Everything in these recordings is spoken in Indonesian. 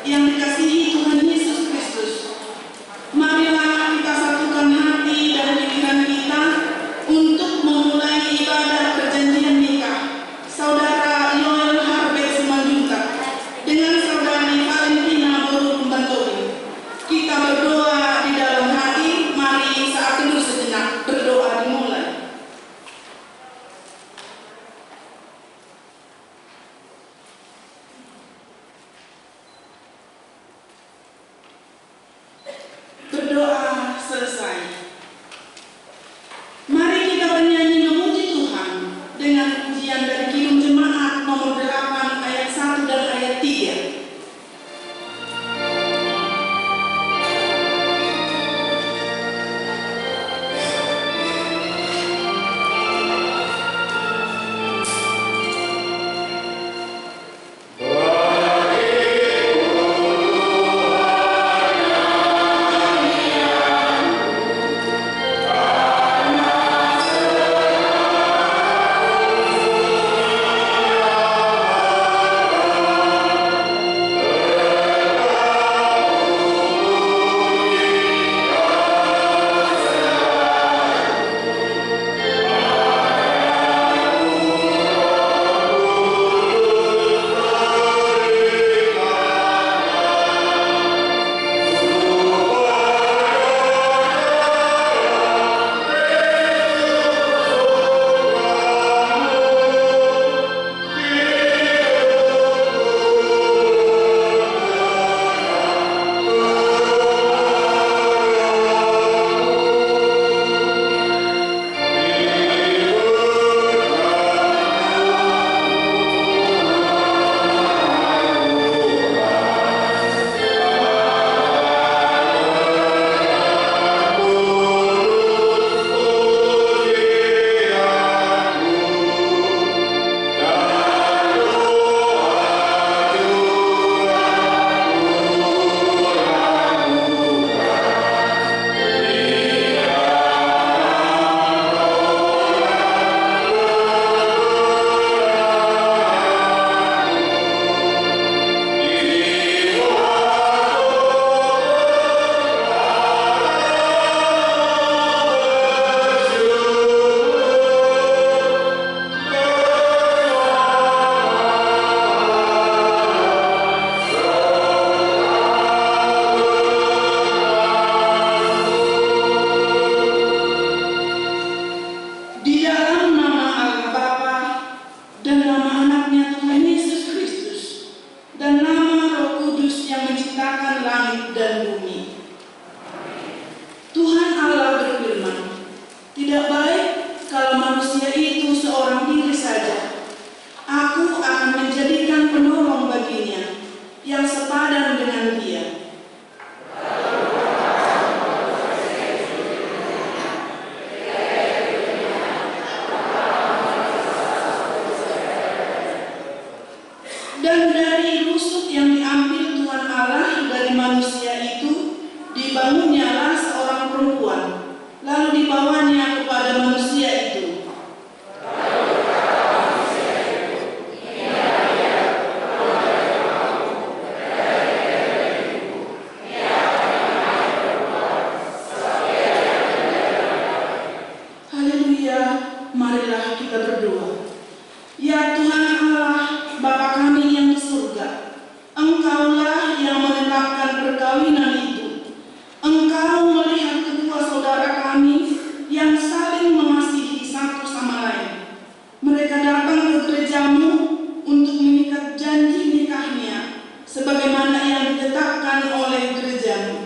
yang dikasihi Tuhan Yesus Kristus, marilah kita satukan hati dan pikiran kita untuk memulai ibadah perjanjian nikah Saudara Yoel Harvey Simanjuntak dengan Saudari Valentina Boru Pembantowi. Kita berdoa di dalam hati. Mari saat teduh sejenak berdoa dimulai. Berdoa selesai. Mari kita bernyanyi memuji Tuhan dengan pujian dari Kidung Jemaat nomor 8 ayat 1 dan ayat 3. Dan dari rusuk yang diambil Tuhan Allah dari manusia itu, dibangunnyalah seorang perempuan, lalu dibawanya kepada manusia itu. Haleluya, marilah kita berdoa. Ya Tuhan Allah, Bapa kami yang di surga, Engkaulah yang menetapkan perkawinan itu. Engkau melihat kedua saudara kami yang saling mengasihi satu sama lain. Mereka datang ke gereja-Mu untuk mengikat janji nikahnya sebagaimana yang ditetapkan oleh gereja-Mu,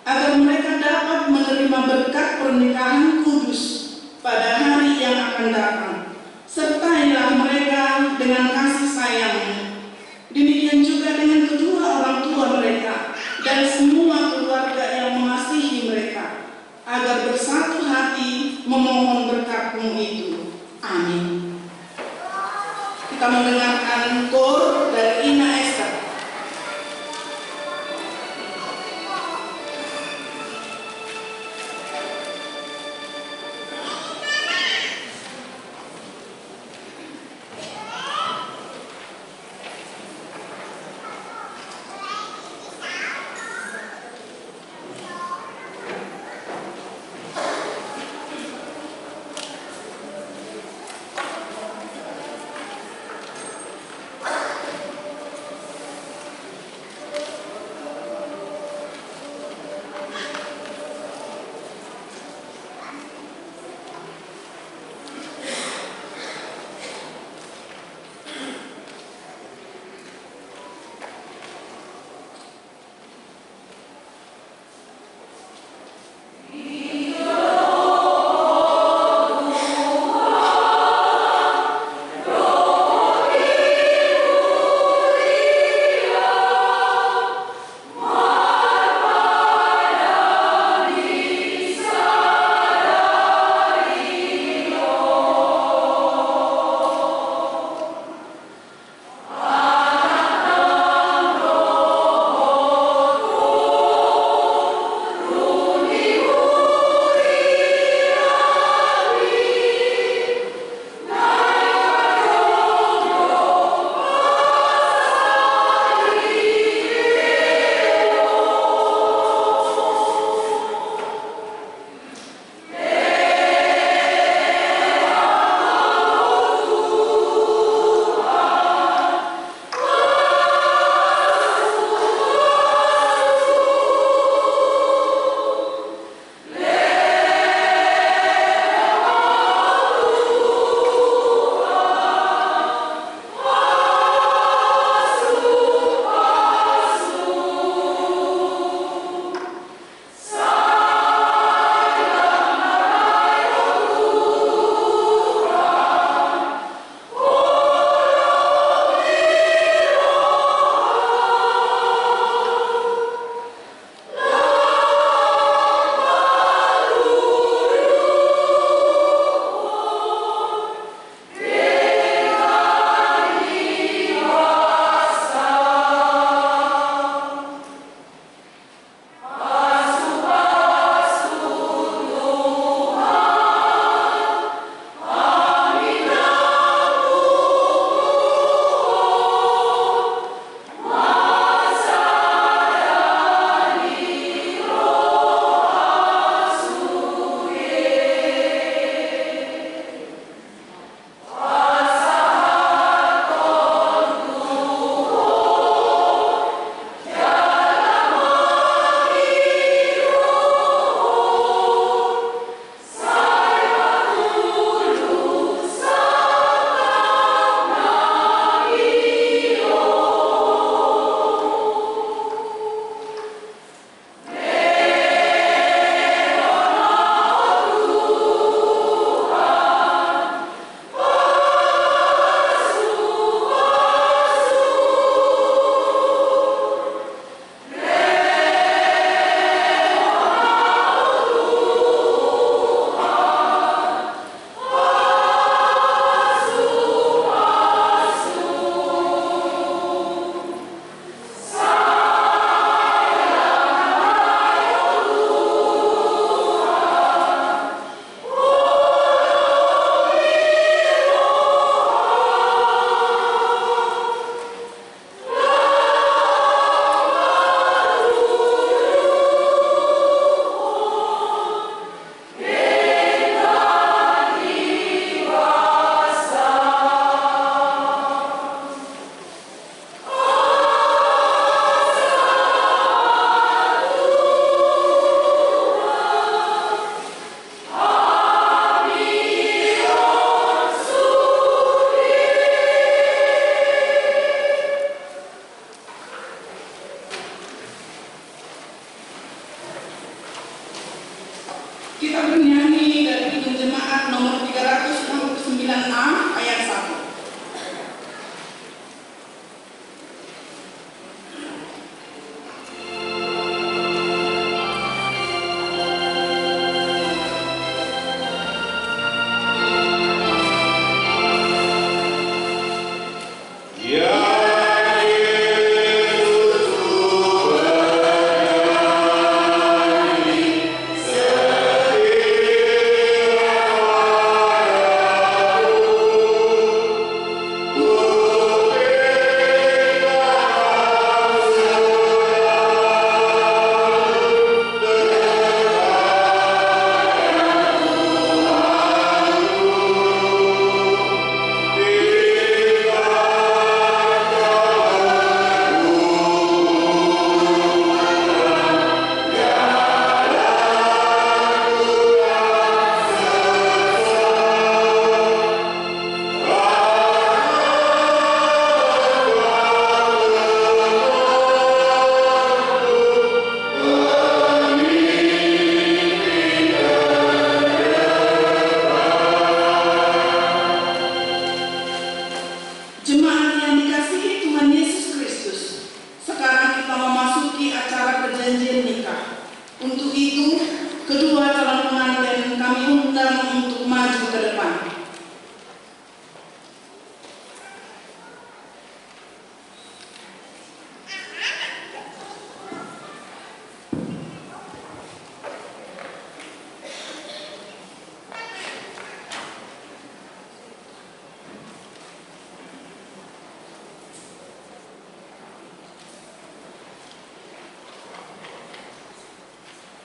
agar mereka dapat menerima berkat pernikahan kudus pada hari yang akan datang. Sertailah mereka dengan kasih sayang-Mu. Demikian juga dengan kedua orang tua mereka dan semua keluarga yang mengasihi mereka, agar bersatu hati memohon berkat-Mu itu. Amin. Kita mendengarkan kor dari Ina Esther. Kita bernyanyi dari Kidung Jemaat nomor 369A ayat 1.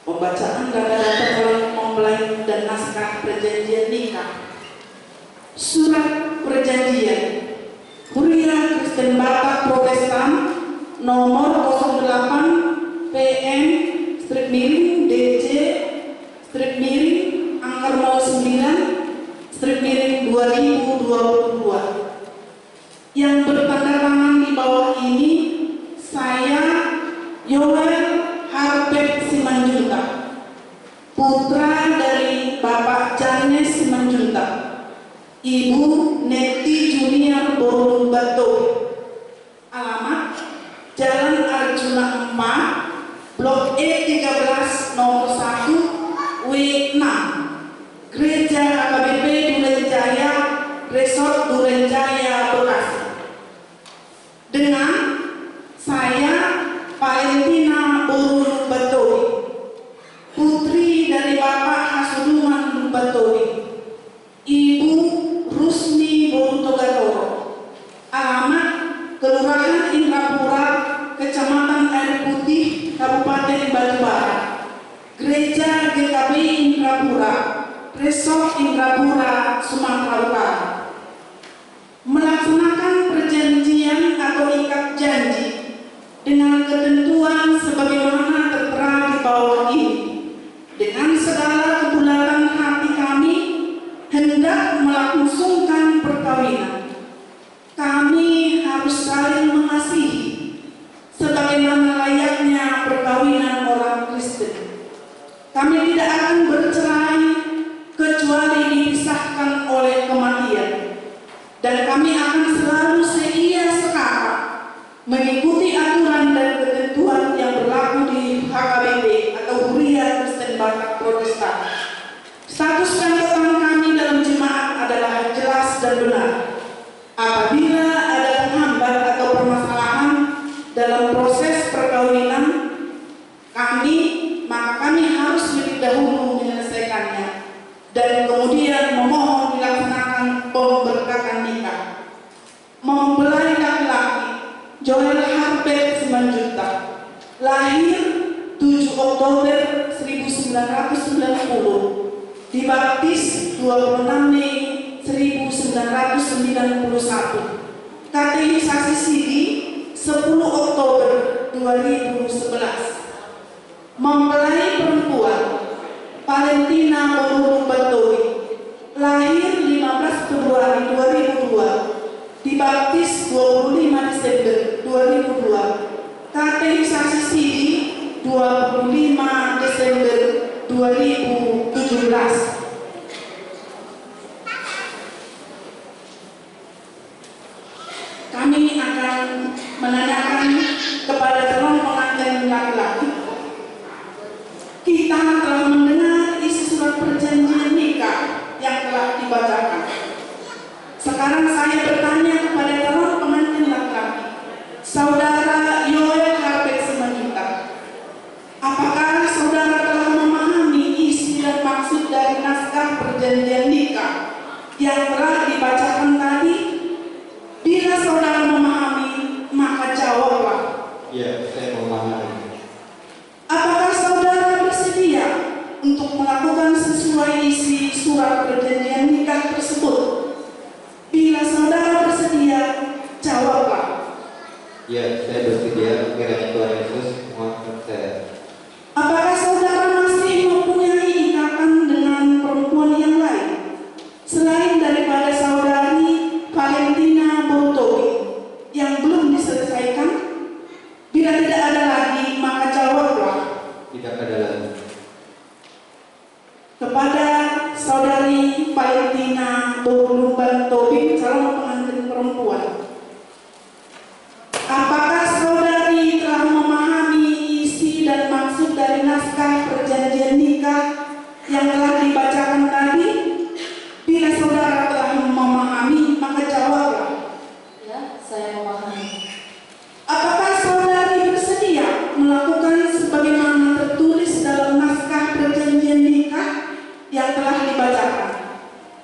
Pembacaan data-data calon mempelai dan naskah perjanjian nikah. Surat perjanjian Kuria Kristen Batak Protestan nomor 08 PM strip miring DC strip miring angka 09 strip miring 2022 yang bertanda tangan di bawah ini saya Yoel Harbet Simanjuntak, putra dari Bapak Janes Simanjuntak, Ibu Neti Junior Borun Batowi. Alamat Jalan Arjuna 4, Blok E13 nomor 1 W6, Gereja HKBP Durenjaya, Resort Durenjaya, Bekasi. Dengan saya Valentina Borun Batowi, putri dari Bapak Hasuduman Batowi, Ibu Rusmi Borutogatoro. Alamat Kelurahan Indrapura, Kecamatan Air Putih, Kabupaten Batubara, Gereja GKB Indrapura, Resort Indrapura, Sumatera Utara. Melaksanakan perjanjian atau ikat janji dengan ketentuan sebagaimana tertera di bawah ini. Dengan segala kebulatan hati kami hendak melangsungkan perkawinan. Kami harus saling mengasihi sebagaimana layaknya perkawinan orang Kristen. Kami tidak akan bercerai kecuali dipisahkan oleh kematian, dan kami akan selalu seia sekata mengikuti aturan dan ketentuan yang berlaku di HKBP atau Kuria Kristen Batak Protestan. Status keanggotaan kami dalam jemaat adalah jelas dan benar. Apabila ada penghambat atau permasalahan dalam proses perkawinan kami, maka kami harus lebih dahulu menyelesaikannya dan kemudian memohon dilaksanakan pemberkatan nikah. Mempelai laki-laki Joel Harbet Simanjuntak, lahir 7 Oktober 1990, dibaptis 26 Mei 1991, kateisasi sidi 10 Oktober 2011. Mempelai perempuan Valentina Borun Batowi, lahir 15 Februari 2002, dibaptis 25 Desember 2002, kateisasi sidi 25 Desember 2017. Kami akan menanyakan kepada calon pengantin laki-laki. Kita telah mendengar isi surat perjanjian nikah yang telah dibacakan. Sekarang saya bertanya kepada calon pengantin laki-laki, Saudara Yoel Harbek Simanjuntak, apakah saudara telah memahami isi dan maksud dari naskah perjanjian nikah yang telah dibacakan tadi? Bila saudara memahami, maka jawablah. Ya, saya memahami. Apakah saudara bersedia untuk melakukan sesuai isi surat perjanjian nikah tersebut? Bila saudara bersedia, jawablah. Ya, saya bersedia. Kiranya Tuhan Yesus menguatkan saya. Apakah saudara masih mempunyai ikatan dengan perempuan yang lain selain daripada saudari Valentina Borutowi yang belum diselesaikan? Bila tidak ada lagi, maka jawablah. Tidak ada lagi. Kepada saudari Valentina Borutowi, calon pengantin perempuan, apakah saudari telah memahami isi dan maksud dari naskah perjanjian nikah yang telah dibacakan tadi? Bila saudara telah memahami, maka jawablah. Ya, saya memahami. Apakah saudari bersedia melakukan sebagaimana tertulis dalam naskah perjanjian nikah yang telah dibacakan?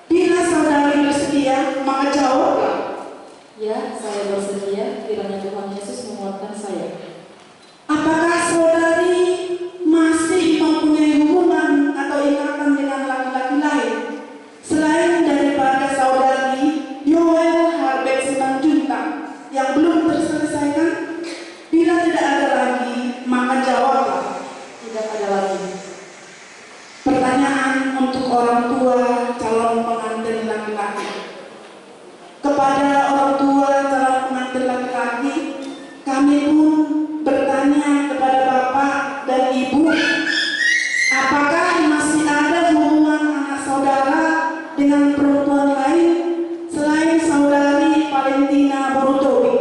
Bila saudari bersedia, maka jawablah. Ya, saya bersedia. Kiranya Tuhan Yesus menguatkan saya. Apakah saudari masih mempunyai hubungan atau ikatan dengan laki-laki lain selain daripada saudari Yoel Harbek Simanjuntak yang belum terselesaikan? Bila tidak ada lagi, maka jawablah. Tidak ada lagi. Pertanyaan untuk orang tua calon pengantin laki-laki. Kepada orang tua calon pengantin laki-laki, kami pun bertanya kepada Bapak dan Ibu, apakah masih ada hubungan anak saudara dengan perempuan lain selain saudari Valentina Borutowi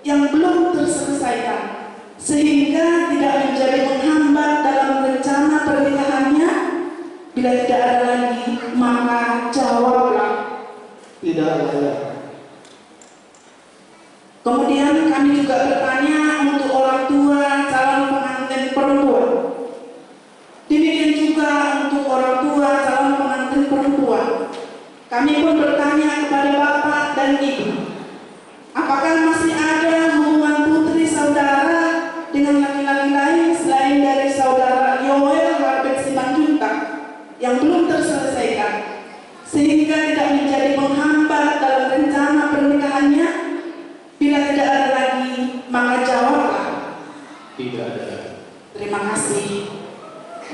yang belum terselesaikan, sehingga tidak menjadi menghambat dalam rencana pernikahannya? Bila tidak ada lagi, maka jawablah. Tidak ada. Kemudian kami juga bertanya untuk orang tua calon pengantin perempuan. Demikian juga untuk orang tua calon pengantin perempuan. Kami pun bertanya kepada Bapak dan Ibu, apakah masih ada hubungan putri saudara dengan laki-laki lain selain dari saudara Yoel Harbek Simanjuntak yang belum terselesaikan, sehingga tidak menjadi menghambat dalam rencana pernikahannya? Bila tidak ada lagi, maka jawablah. Tidak ada. Terima kasih.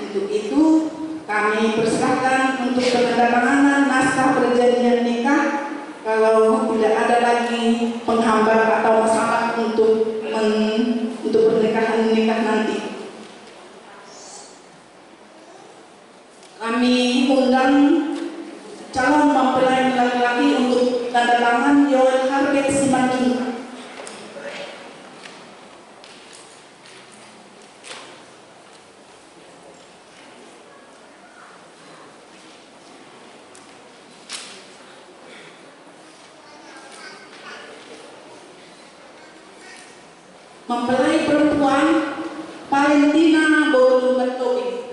Untuk itu, kami persilahkan untuk penandatanganan naskah perjanjian nikah. Kalau tidak ada lagi penghambat atau masalah untuk pernikahan nikah nanti, kami undang calon mempelai laki-laki untuk tanda tangan Yoel Harbek Simanjuntak. Mempelai perempuan Valentina Borutowi.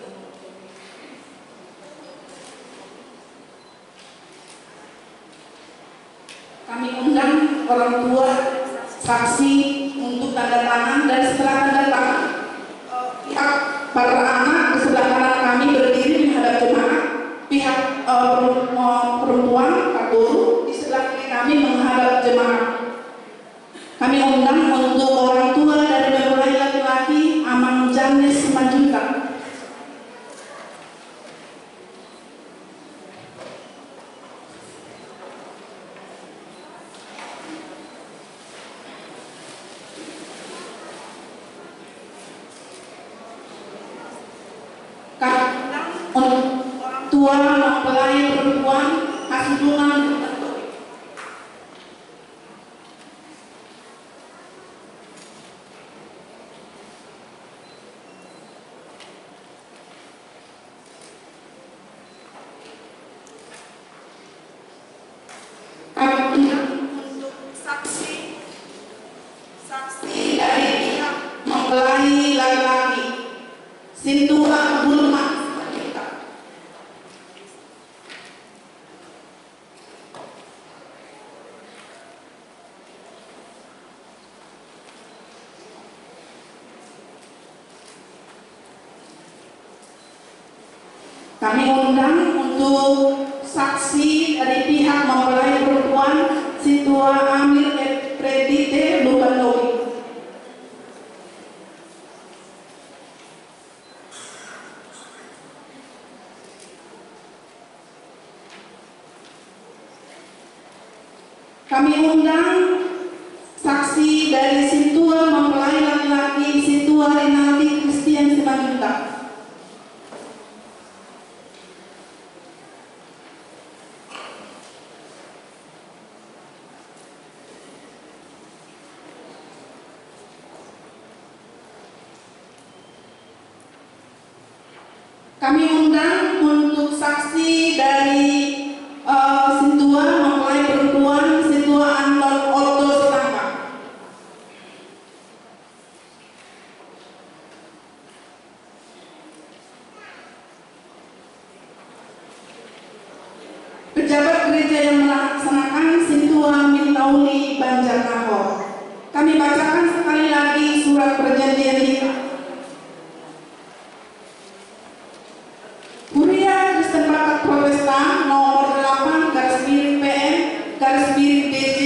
Kami undang orang tua saksi untuk tanda tangan, dan setelah tanda tangan, pihak para anak di sebelah kanan kami berdiri menghadap jemaat, pihak perempuan Pak Guru di sebelah kiri kami menghadap jemaat. Kami undang untuk orang tua dari mempelai laki-laki Amang Janes Simanjuntak. Kami undang untuk orang tua tua mempelai perempuan Hasudungan Lubantowi. Untuk saksi dari pihak mempelai laki-laki Sintua Bulma. Kami undang untuk saksi dari pihak mempelai perempuan Sintua Amir Fredite Lubantowi. Kami undang saksi dari Sintua mempelai laki-laki Sintua Rinaldi Christian Simanjuntak. Kami undang untuk saksi dari Sintua mempelai perempuan Sintua Anton Otto Sitangka. Pejabat gereja yang melaksanakan Sintua Mintauli Banjarnagor. Kami bacakan sekali lagi surat perjanjian nikah. Kuria Kristen Bakat Protestan nomor 8 /PM/DJ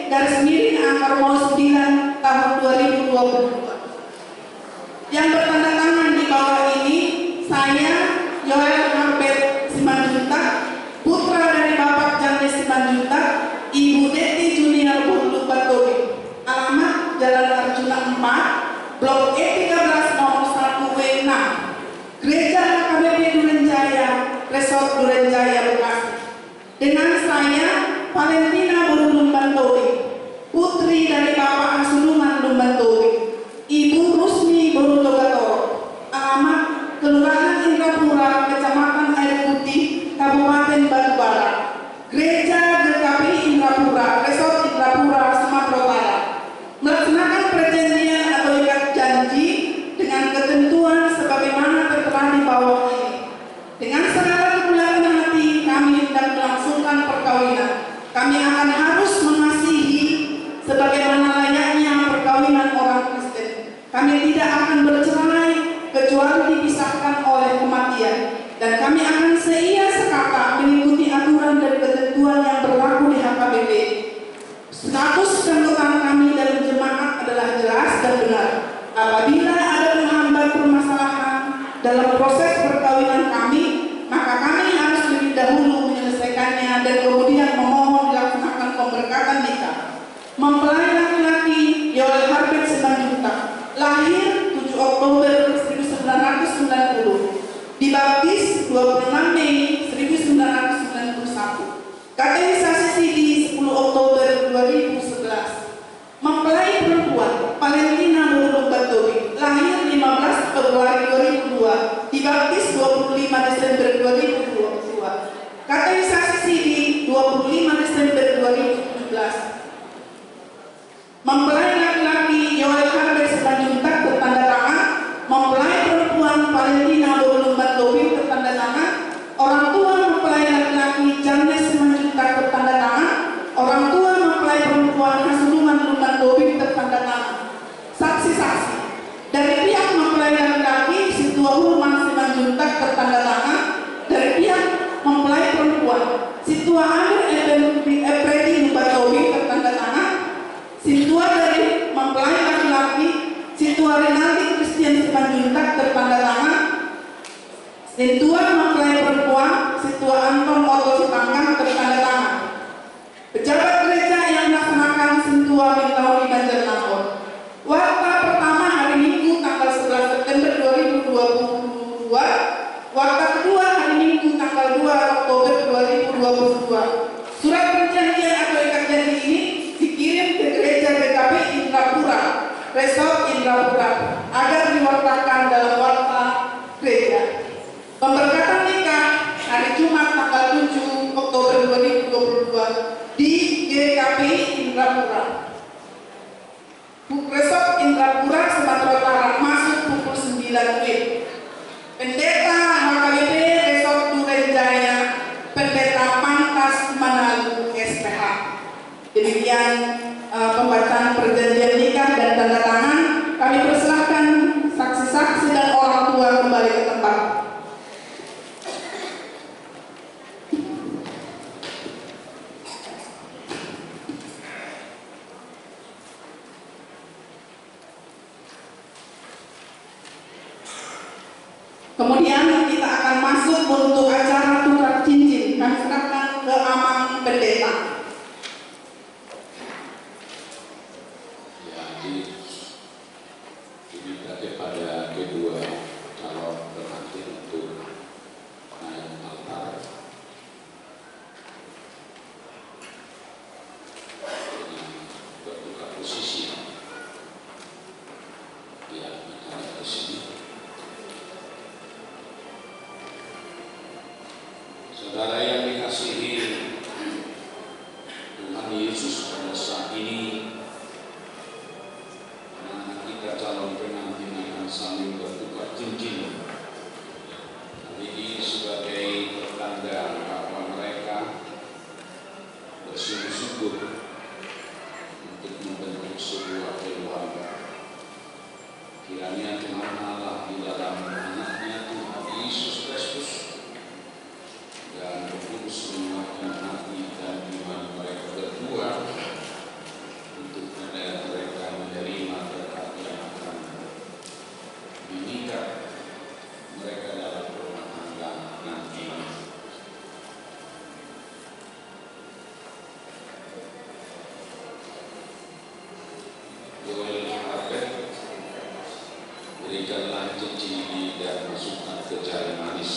/9 tahun 2022. Yang bertanda tangan di bawah ini saya Yoel Harbet Simanjuntak, putra dari Bapak Janes Simanjuntak, Ibu Deti Junior Lubantowi. Alamat Jalan Arjuna 4, Blok E13 nomor 1W6, Gereja HKBP Durenjaya, Resort Durenjaya, Bekasi. Dengan saya Valentina Boru Lubantowi, putri dari Bapak Hasudungan Lubantowi, Ibu Rusmi Boru Logatoro. Alamat Kelurahan Indrapura, Kecamatan Air Putih, Kabupaten Batubara, Gereja GKP Indrapura, Resort Indrapura, Sumatera Utara. Melaksanakan perjanjian atau ikat janji dengan ketentuan sebagaimana tertera di bawah ini. Dengan segala kemuliaan hati kami hendak melangsungkan perkawinan. Kami akan harus mengasihi sebagaimana layaknya perkawinan orang Kristen. Kami tidak akan bercerai kecuali dipisahkan oleh kematian, dan kami akan seia sekata mengikuti aturan dan ketentuan yang berlaku di HKBP. Status keanggotaan kami dalam jemaat adalah jelas dan benar. Apabila ada penghambat permasalahan dalam proses perkawinan kami, maka kami harus lebih dahulu menyelesaikannya dan kemudian memohon dilaksanakan pemberkatan nikah. Mempelai laki-laki Yoel Harbet Simanjuntak, lahir 7 Oktober 1990, dibaptis 26 Mei 1991, kategorisasi CD 10 Oktober 2011. Mempelai perempuan Valentina Boru Lubantowi, lahir 15 Februari 2002, dibaptis 25 Desember 2022, kategorisasi CD 25 Desember 2017. Mempelai laki-laki Yoel Harbet Simanjuntak bertanda tangan. Mempelai perempuan Valentina Boru Lubantowi bertanda tangan. Orang tua mempelai laki-laki Janes Simanjuntak bertanda tangan. Orang tua mempelai perempuan Hasudungan Lubantowi bertanda tangan. Saksi-saksi dari pihak mempelai laki-laki Sintua Hulman Simanjuntak bertanda tangan. Dari pihak mempelai perempuan Sintua Amir Fredite Lubantowi bertanda tangan. Sintua dari mempelai laki-laki Sintua Rinaldi Christian Simanjuntak bertanda tangan. Sintua mempelai perempuan Sintua Anton Otto Sitangka bertanda tangan. Pejabat gereja yang melaksanakan Sintua Mintauli Banjarnagor. Waktu pertama hari Minggu tanggal 11 September 2022. Waktu kedua hari Minggu tanggal 2 Tweet. Pendeta HKBP Resort Duren Jaya, Pendeta Pantas Manado SPH. Demikian pembacaan perjanjian nikah dan tanda tangan. Kami persilahkan saksi-saksi dan orang tua kembali ke tempat. Kemudian kita akan masuk untuk acara tukar cincin. Kami serahkan ke Amang Pendeta. Ini kepada kedua calon pengantin untuk naik altar. Dengan bertukar posisi di acara di sini. Saudara yang dikasihi Tuhan Yesus, pada saat ini anak-anak kita calon pengantin akan saling bertukar cincin. Hal ini sebagai pertanda bahwa mereka bersungguh-sungguh untuk membentuk sebuah keluarga. Kiranya Tuhan Allah di dalam anaknya Tuhan Yesus Kristus dan Roh Kudus menguatkan hati dan iman mereka berdua untuk mereka menerima berkat yang akan mengikat mereka dalam rumah tangga nanti. Joel Arbet, berikanlah cincin ini dan masukkan ke jari manis.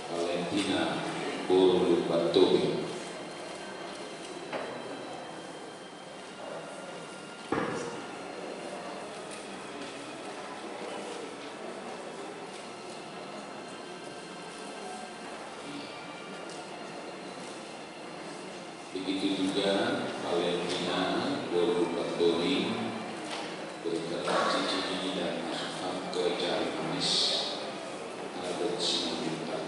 Valentina Bolu Batobi. Begitu juga Valentina Bolu Batobi, berikanlah cincin ini dan masukkan ke jari manis. Albert Simanjuntak.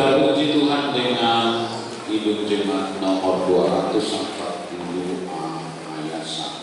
Saudara puji Tuhan dengan hidup jemaat nomor 240A ayat 1.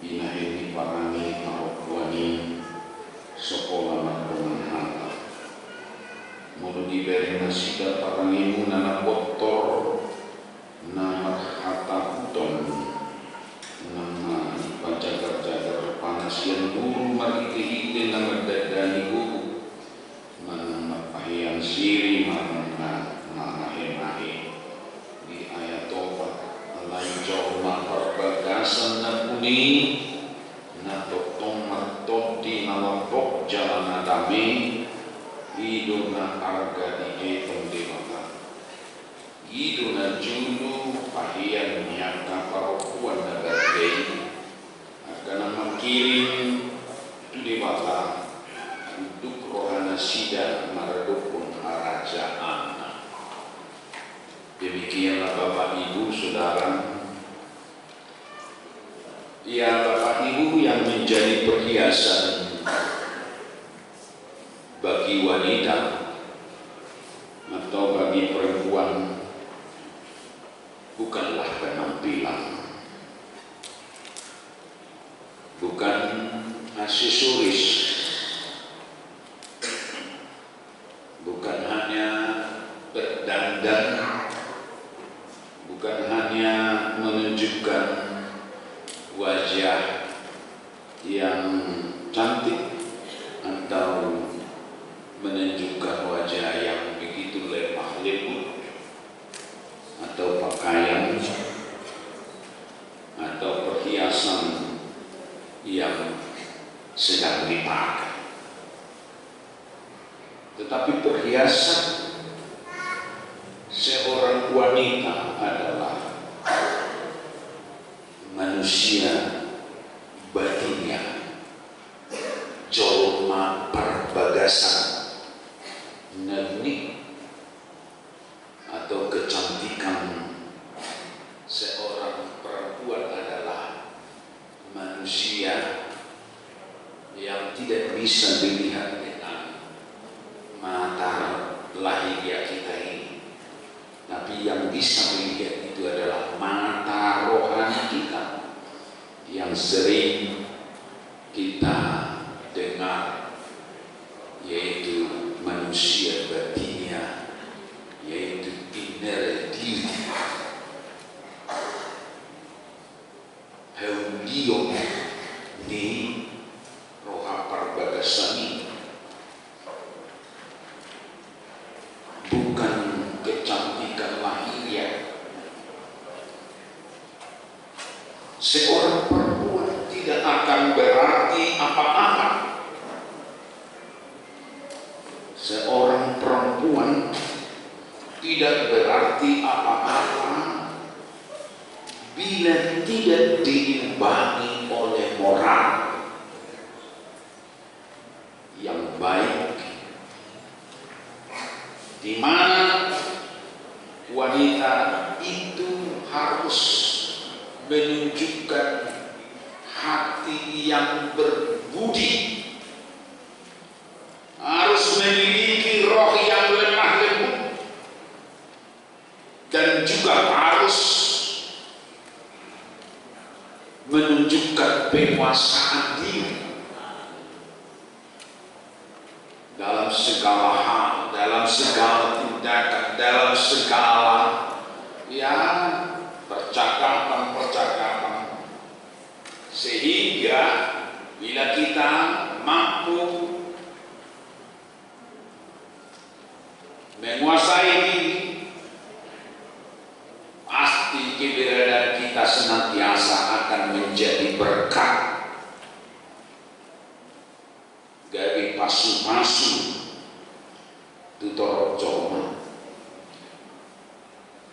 Binahin di parani tarokwani sekolah dengan harta. Mulu diberi nasida parangimu nana kotor, nama harta huton, nama pajagar-jagar panas yang guru marite-ite nama dadani guru, mana pahian siri mana mahe-mahe di ayat tobat lain jauh perbagasan na puni na totong martodi nalampok jalan adami hidup na arga di etong dewata hidup na julu pahian nyata parokuan na gardei akan makirim tu dewata untuk rohana sida maradukun harajaan. Demikianlah Bapak Ibu Saudara, ya Bapak Ibu yang menjadi perhiasan bagi wanita atau bagi perempuan bukanlah penampilan, bukan aksesoris, bukan hanya berdandan, bukan hanya menunjukkan wajah yang cantik atau menunjukkan wajah yang begitu lemah lembut atau pakaian atau perhiasan yang sedang dipakai, tetapi perhiasan seorang wanita adalah manusia batinnya, jolma perbagasan ngenik atau kecantikan seorang perempuan adalah manusia yang tidak bisa dilihat dengan mata lahiriah kita ini, tapi yang bisa melihat itu adalah mata rohani kita yang sering kita dengar, yaitu manusia batinnya, yaitu inner diri, heulion di roha parbagasani, bukan kecantikan lahiriah. Seorang perempuan tidak akan berarti apa-apa. Seorang perempuan tidak berarti apa-apa bila tidak diimbangi oleh moral yang baik, di mana wanita itu harus menunjukkan hati yang berbudi, harus memiliki roh yang lemah lembut, dan juga harus menunjukkan penguasaan diri dalam segala hal, dalam segala tindakan, dalam segala percakapan, sehingga bila kita mampu menguasai diri, pasti keberadaan kita senantiasa akan menjadi berkat. Gabi pasu-pasu tutor joma,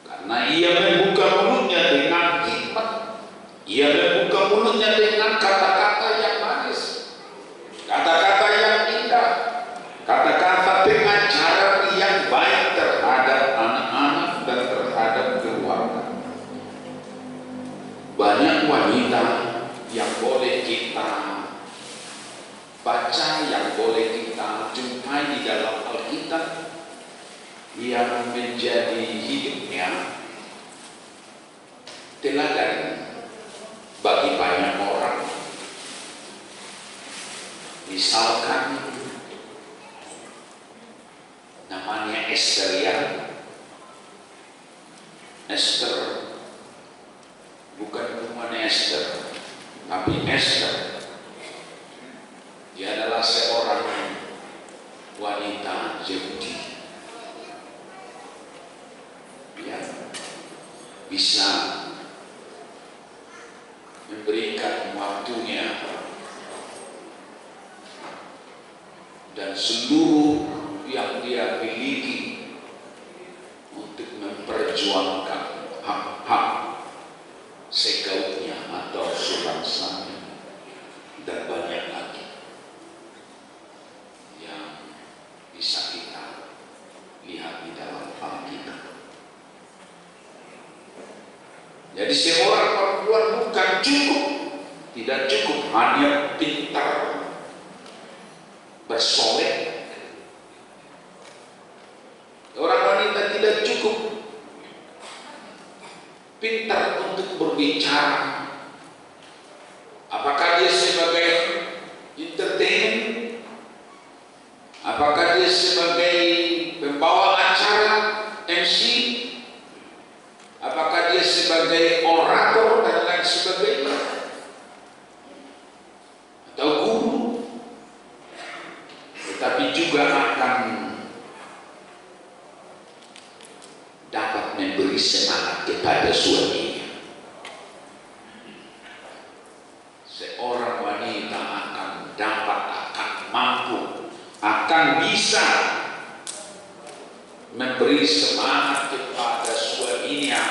karena ia membuka mulutnya dengan hikmat, ia membuka mulutnya dengan kata-kata yang manis, kata-kata yang indah, kata-kata pengajaran yang baik terhadap anak-anak dan terhadap keluarga. Banyak wanita yang boleh kita baca, yang boleh kita jumpai di dalam Alkitab, yang menjadi hidupnya teladan bagi banyak orang. Misalkan namanya Esther ya. Esther bukan cuma Esther, tapi Esther dia adalah seorang wanita Yahudi yang bisa memberikan waktunya dan seluruh yang dia miliki untuk memperjuangkan hak-hak sekautnya atau sebangsanya, dan banyak lagi yang bisa kita lihat di dalam Alkitab. Jadi seorang perempuan bukan cukup, tidak cukup hanya pintar bersolek. Orang wanita tidak cukup pintar untuk berbicara. Apakah dia sebagai entertainer? Apakah dia sebagai pembawa acara, MC? Apakah dia sebagai orator dan lain sebagainya? Atau guru? Tetapi juga akan dapat memberi semangat kepada suaminya. Seorang wanita akan dapat, akan mampu, akan bisa memberi semangat kepada suaminya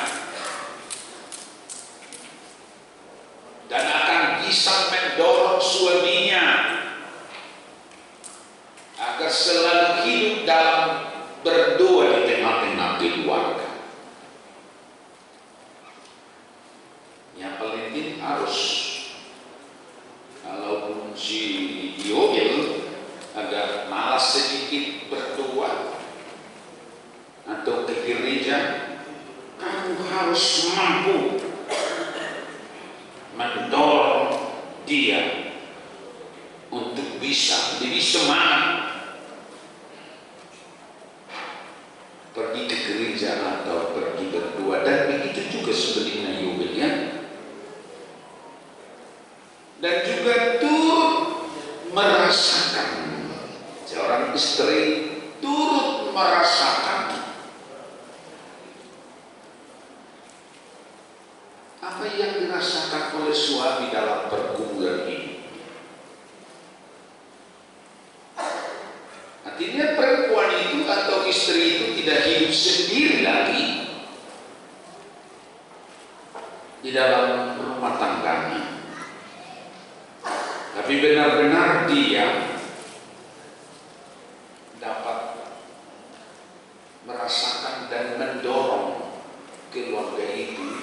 dan akan bisa mendorong suaminya agar selalu hidup dalam berdoa di tengah-tengah keluarga. Yang penting harus, kalaupun si Yoel agak malas sedikit berdoa atau ke gereja, kamu harus mampu mendorong dia untuk bisa lebih semangat pergi ke gereja atau pergi berdoa. Dan begitu juga sebaliknya Yoel ya. Dan juga turut merasakan, seorang istri turut merasakan apa yang dirasakan oleh suami dalam pergumulan ini. Artinya perempuan itu atau istri itu tidak hidup sendiri lagi di dalam rumah tangganya, tapi benar-benar dia dapat merasakan dan mendorong keluarga itu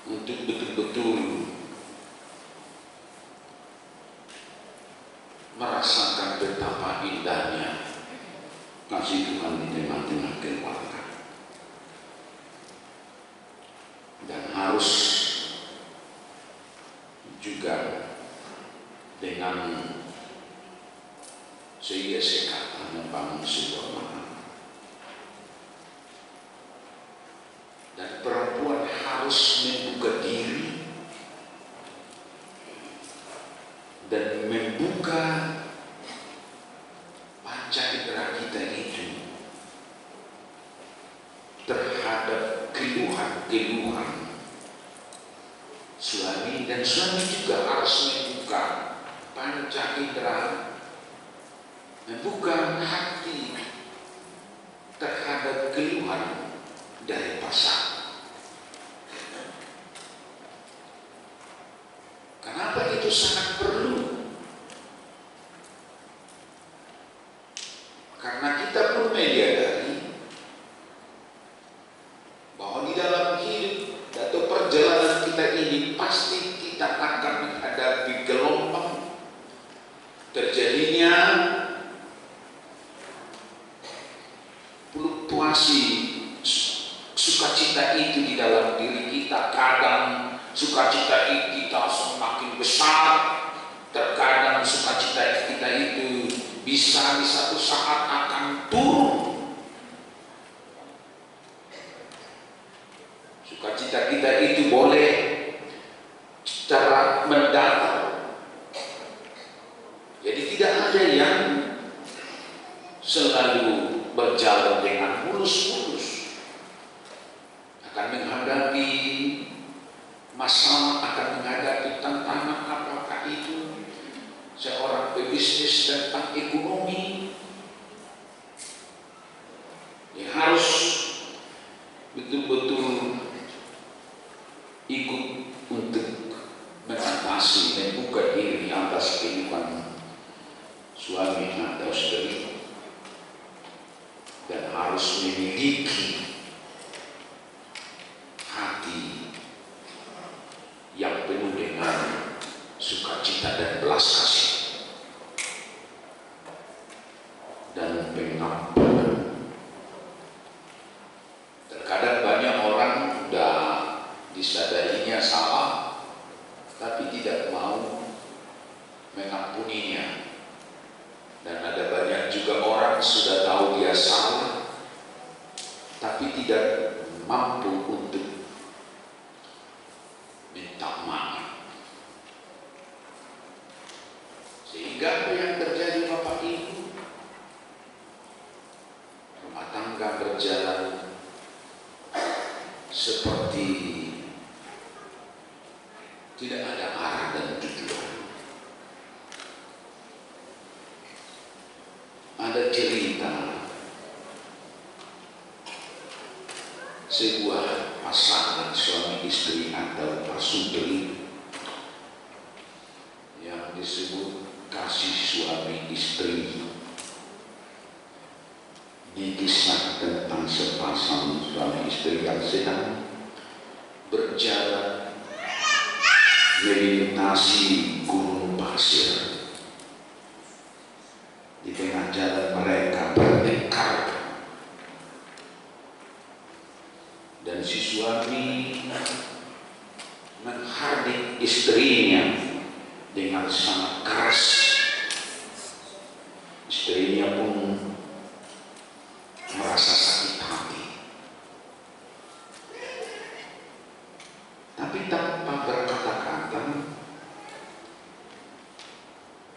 untuk betul-betul merasakan betapa indahnya kasih Tuhan di tengah-tengah keluarga. Dan harus juga dengan sehingga sekata membangun sebuah makna. Dan perempuan harus membuka diri dan membuka panca indera kita itu terhadap keluhan-keluhan suami, dan suami juga harus membuka panca indera, membuka hati terhadap keluhan dari pasangan. Kenapa itu sangat perlu? Karena kita pun menyadari bahwa di dalam hidup atau perjalanan kita ini pasti kita akan menghadapi gelombang terjadinya fluktuasi sukacita itu di dalam diri kita. Kadang sukacita kita semakin besar, terkadang sukacita bisa di satu saat akan turun. Sukacita kita itu boleh secara mendatar. Jadi tidak ada yang selalu berjalan dengan mulus-mulus. Akan menghadapi masalah, akan menghadapi tantangan, apakah itu seorang pebisnis tentang ekonomi, yang harus betul-betul ikut untuk mengatasi, membuka diri atas kehidupan suami atau istri, dan harus memiliki hati yang penuh dengan sukacita dan belas kasih dan pengampunan. Terkadang banyak orang sudah disadarinya salah, tapi tidak mau mengampuninya. Dan ada banyak juga orang sudah tahu dia salah, tapi tidak mampu untuk minta maaf. Sehingga apa yang terjadi Bapak Ibu? Rumah tangga berjalan seperti tidak ada arah dan tujuan. Ada cerita sebuah pasangan suami istri atau pasutri yang disebut kasih suami istri. Ini kisah tentang sepasang suami istri yang sedang berjalan melintasi gurun pasir. Di tengah jalan mereka bertengkar, dan si suami menghardik istrinya dengan sangat keras. Istrinya pun merasa sakit hati, tapi tanpa berkata-kata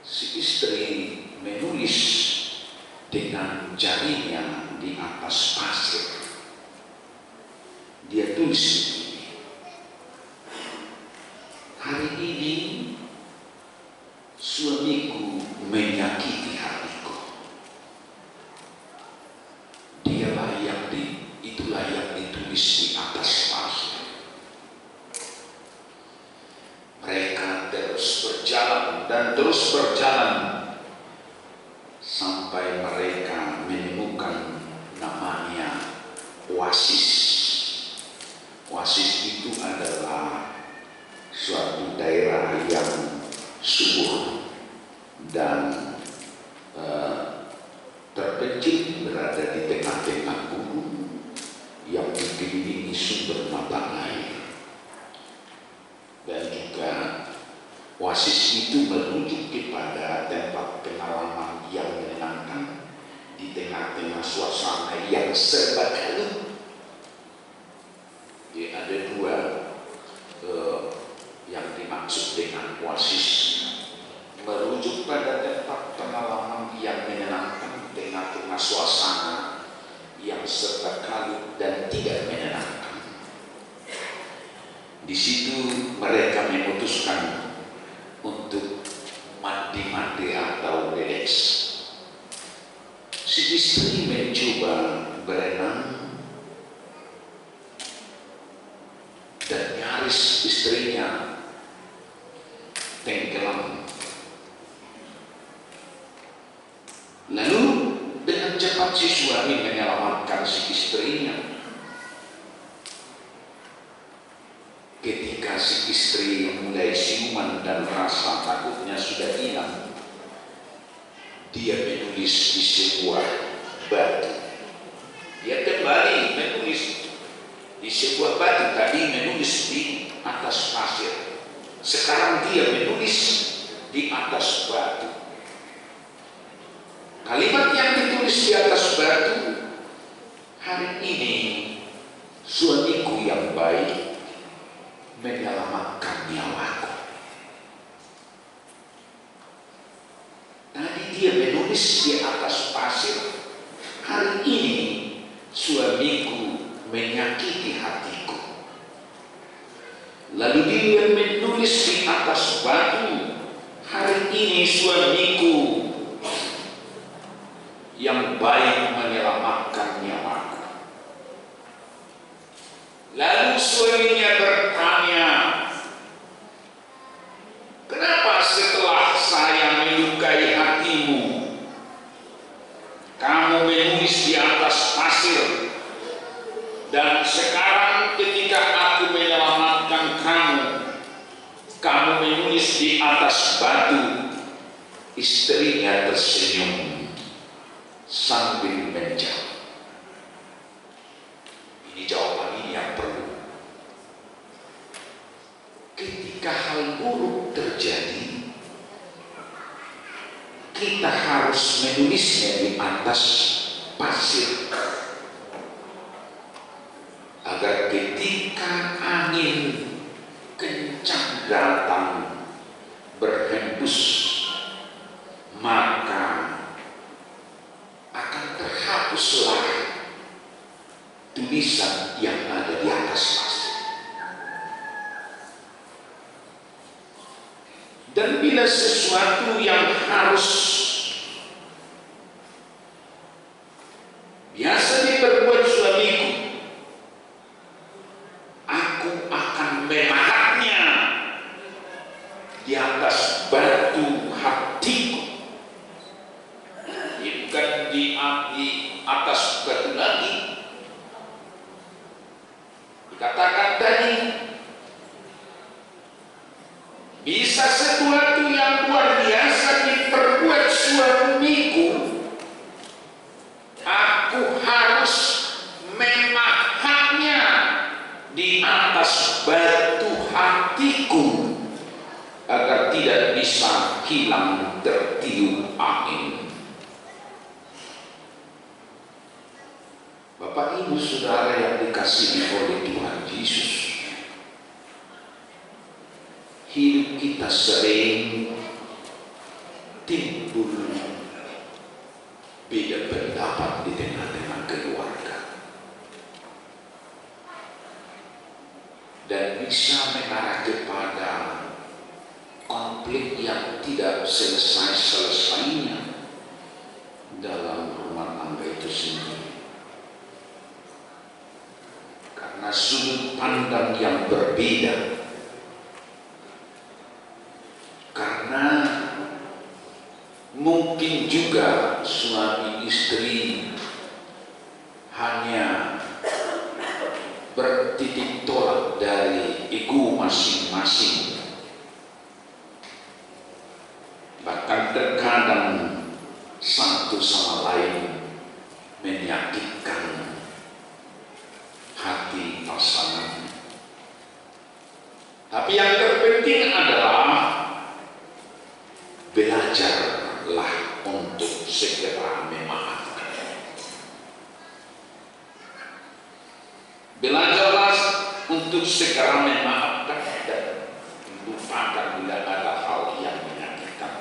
si istri menulis dengan jarinya di atas pasir. Dia tulis begini, hari ini suamiku menyakiti hatiku. Itulah yang ditulis di atas pasir. Mereka terus berjalan dan terus berjalan sampai mereka menemukan namanya oasis. Oasis itu adalah suatu daerah yang subur dan terpencil, berada di tengah-tengah gunung yang dikelilingi sumber mata air. Dan juga oasis itu merujuk kepada tempat pengalaman yang menyenangkan di tengah-tengah suasana yang serba galau. Jadi ada dua yang dimaksud dengan oasis, merujuk pada tempat pengalaman yang menyenangkan di tengah-tengah suasana yang serba galau dan tidak menyenangkan. Di situ mereka memutuskan untuk mandi-mandi atau relax. Si istri mencoba berenang dan nyaris istrinya tenggelam. Lalu dengan cepat si suami menyelamatkan si istrinya. Ketika si istri mulai siuman dan rasa takutnya sudah hilang, dia menulis di sebuah batu. Dia kembali menulis di sebuah batu, tadi menulis di atas pasir. Sekarang dia menulis di atas batu. Kalimat yang ditulis di atas batu, hari ini suamiku yang baik menyelamatkan nyawaku. Tadi dia menulis di atas pasir, hari ini suamiku menyakiti hatiku. Lalu dia menulis di atas batu, hari ini suamiku yang baik menyelamatkan nyawaku. Lalu suaminya bertanya, kenapa setelah saya melukai hatimu, kamu menulis di atas pasir, dan sekarang ketika aku menyelamatkan kamu, kamu menulis di atas batu? Istrinya tersenyum sambil menjawab. Ini jawaban ini yang perlu. Ketika hal buruk terjadi, kita harus menulisnya di atas pasir, agar ketika angin kencang datang berhembus, maka akan terhapuslah tulisan yang ada di atas pasir. Dan bila sesuatu yang harus biasa diperbuat suamiku, aku akan memahatnya di atas batu hatiku. Bukan di atas batu lagi. Dikatakan tadi, bisa sesuatu yang luar biasa diperbuat suamiku, aku harus memahatnya di atas batu hatiku, agar tidak bisa hilang tertiup angin. Bapak Ibu Saudara yang dikasihi oleh Tuhan Yesus, hidup kita sering timbul beda pendapat di tengah-tengah keluarga, dan bisa mengarah kepada konflik yang tidak selesai-selesainya dalam rumah tangga itu sendiri, karena sudut pandang yang berbeda. Karena mungkin juga suami istri hanya bertitik tolak dari ego masing-masing, bahkan terkadang satu sama lain menyakitkan hati pasangan. Tapi yang terpenting adalah belajarlah untuk segera memaafkan. Belajarlah untuk segera memaafkan dan lupakan bila ada hal yang menyakitkan.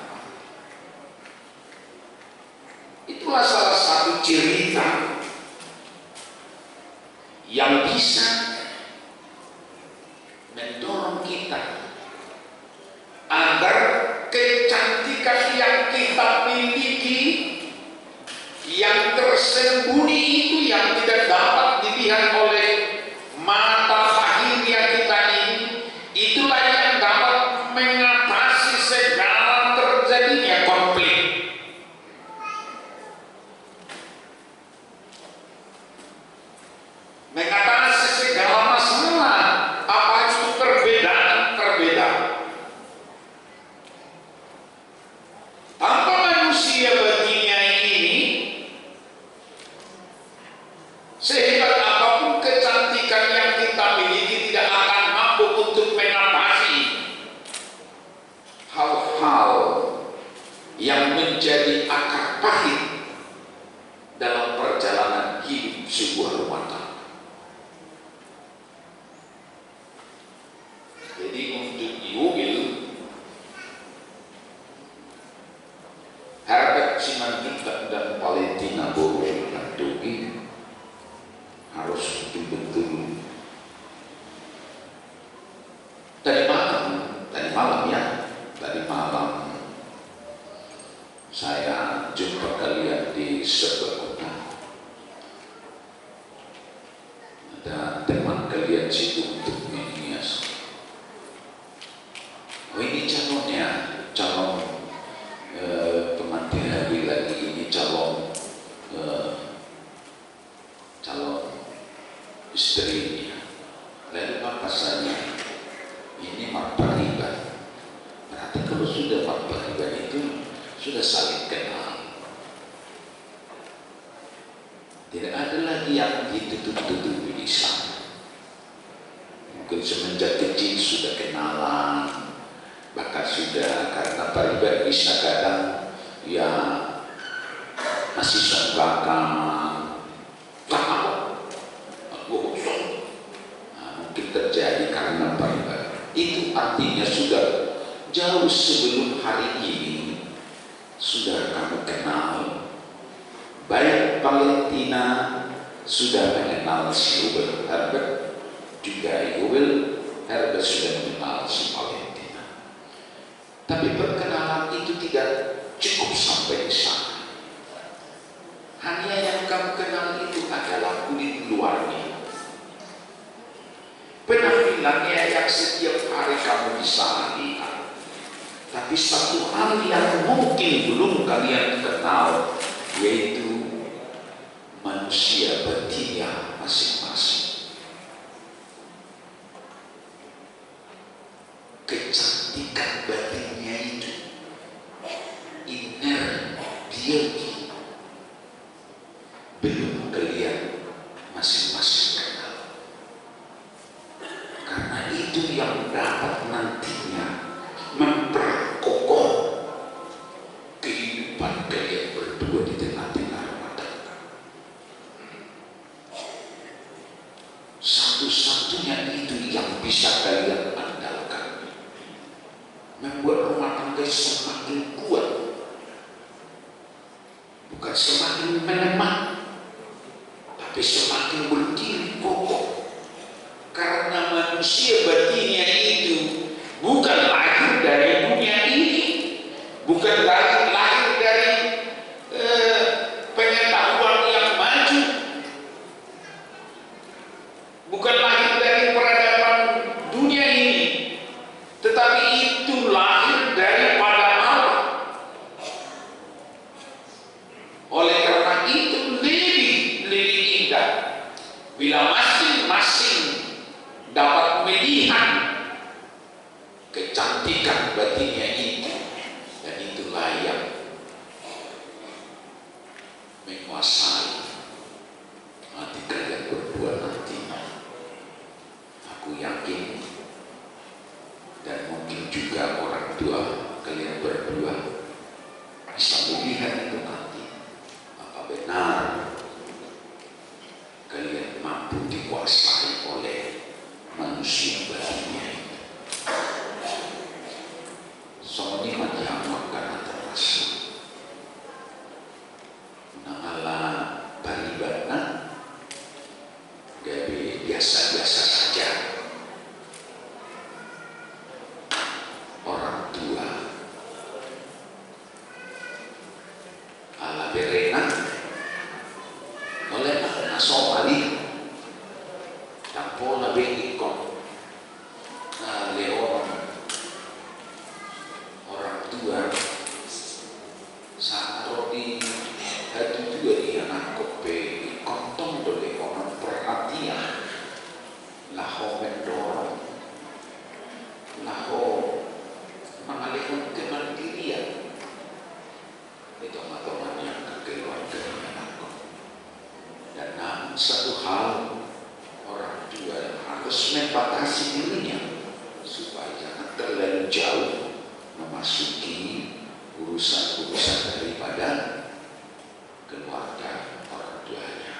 Itulah salah satu cerita yang bisa mendorong kita agar kecantikan yang kita miliki, yang tersembunyi itu, yang tidak dapat dilihat oleh mata lahirnya kita ini, itulah yang dapat mengatasi segala terjadinya konflik. Mengatasi segala masalah, apa itu perbedaan-perbedaan. Tanpa manusia batinnya ini, sehebat apapun sebuah rumah tangga. Jadi untuk Yubel, Herbert Simanjuntak dan Valentina Borosio Lantugi harus betul-betul tadi malam saya jumpa kalian di sebuah kota. Ada teman kalian situ untuk menias. Oh, ini calon pengantin hari lagi ini calon istrinya. Lalu apa saja? Ini marpariban. Berarti kalau sudah marpariban itu sudah saling kenal. Tidak ada lagi yang ditutup-tutup di sana. Mungkin semenjak kecil sudah kenalan, bahkan sudah karena pariban bisa kadang ya masih sembahkan, mungkin terjadi karena pariban. Itu artinya sudah jauh sebelum hari ini sudah kamu kenal. Baik Valentina sudah mengenal si Yubel Herbert, juga Yubel Herbert sudah mengenal si Valentina. Tapi perkenalan itu tidak cukup sampai di sana. Hanya yang kamu kenal itu adalah kulit luarnya. Penampilannya yang setiap hari kamu bisa lihat. Tapi satu hal yang mungkin belum kalian kenal, yaitu manusia batinnya masing-masing. Kecantikan batinnya itu, inner beauty, belum kalian masing-masing kenal. Karena itu yang dapat nantinya memperkokoh kehidupan kalian berdua di tengah-tengah rumah tangga. Satu-satunya itu yang bisa kalian andalkan, membuat rumah tangga semakin kuat, bukan semakin melemah, tapi semakin berdiri kokoh. Karena manusia batinnya itu bukan lahir dari dunia ini, bukan lahir dari pengetahuan yang maju, bukan lahir dari peradaban dunia ini, tetapi itu lahir daripada Allah. Oleh karena itu lebih indah bila masing-masing dapat melihat kecantikan batinnya itu, dan itulah yang menguasai hati kalian berdua nantinya. Aku yakin, dan mungkin juga orang tua kalian berdua bisa melihat itu nanti, apa benar kalian mampu dikuasai oleh manusia batinnya itu. Soalnya matihamu karena terasa menangala paribana gabe biasa-biasa saja. Orang tua ala berena oleh makna somali tampola ikon leon. Orang tua saat roti hati juga dia nangkep kontong oleh orang perhatian laho mendorong laho mengalihkan kemandirian itu teman-teman yang keluarganya nangkep. Dan namun satu hal, orang tua harus membatasi dirinya supaya jangan terlalu jauh memasuki urusan-urusan daripada keluarga orang tuanya.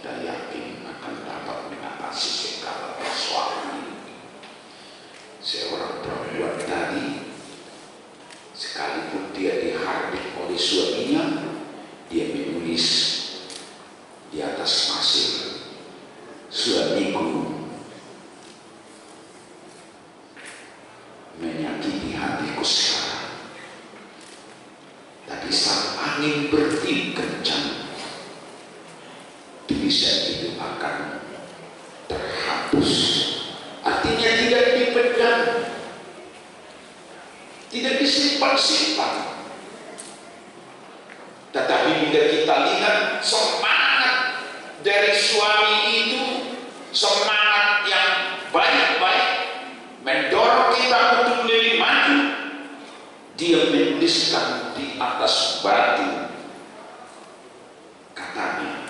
kita yakin akan dapat mengatasi segala persoalan ini. Seorang perempuan tadi, sekalipun dia dihardik oleh suaminya, dia menulis di atas pasir, suamiku menyakiti hatiku sekarang. Tadi saat angin bertiup kencang, tulisan itu akan terhapus. Artinya tidak dipendam, tidak disimpan-simpan. Tetapi bila kita lihat semangat dari suami itu, semangat yang baik-baik, mendorong kita untuk lebih maju. Dia menuliskan di atas batu, katanya,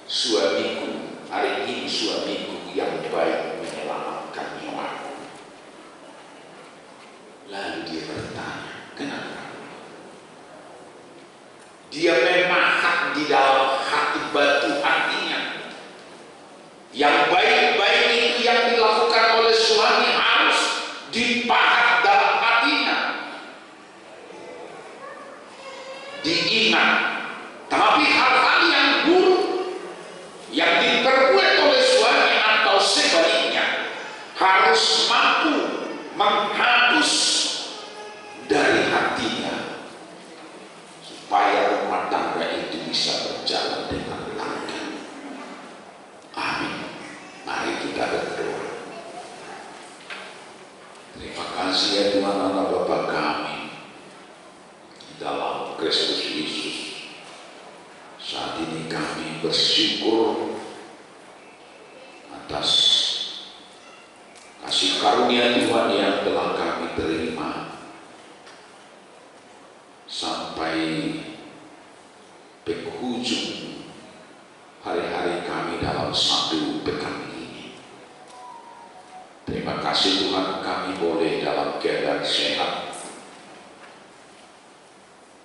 suamiku, hari ini suamiku yang baik menyelamatkan nyawaku. Lalu dia bertanya, kenapa? Dia memahat di dalam hati batu hatinya. Yang baik-baik itu yang dilakukan oleh suami harus dipahat dalam hatinya, diingat. Tapi hal-hal yang buruk yang diperbuat oleh suami atau sebaliknya harus mampu menghapus dari hatinya, supaya rumah tangga itu bisa berjalan dengan lancar. Amin. Mari kita berdoa. Terima kasih ya Tuhan Allah Bapa kami di dalam Kristus Yesus. Saat ini kami bersyukur atas kasih karunia Tuhan yang telah kami terima sampai penghujung hari-hari kami dalam satu pekan ini. Terima kasih Tuhan, kami boleh dalam keadaan sehat,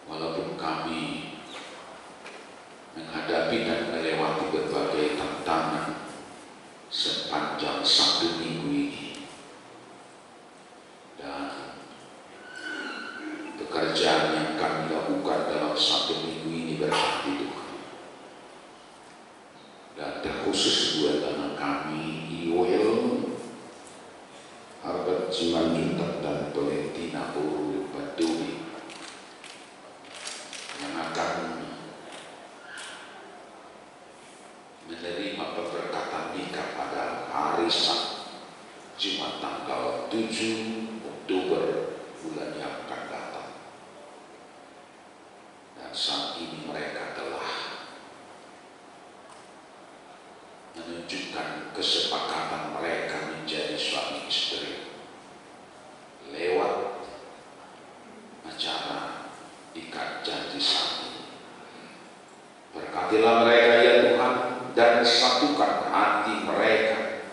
walaupun kami menghadapi dan melewati berbagai tantangan sepanjang satu minggu ini. Dan pekerjaan yang kami lakukan dalam satu minggu ini berarti Tuhan. Dan terkhusus buat anak kami, Iwel, Albert Simanjuntak dan Valentina Uru Batumi, yang akan menerima pemberkatan nikah pada hari Sabtu, Jumat tanggal 7 Oktober bulan yang akan datang. Dan saat ini mereka telah menunjukkan kesepakatan mereka menjadi suami istri lewat acara ikat janji sakti. Berkatilah mereka ya Tuhan, dan satukan hati mereka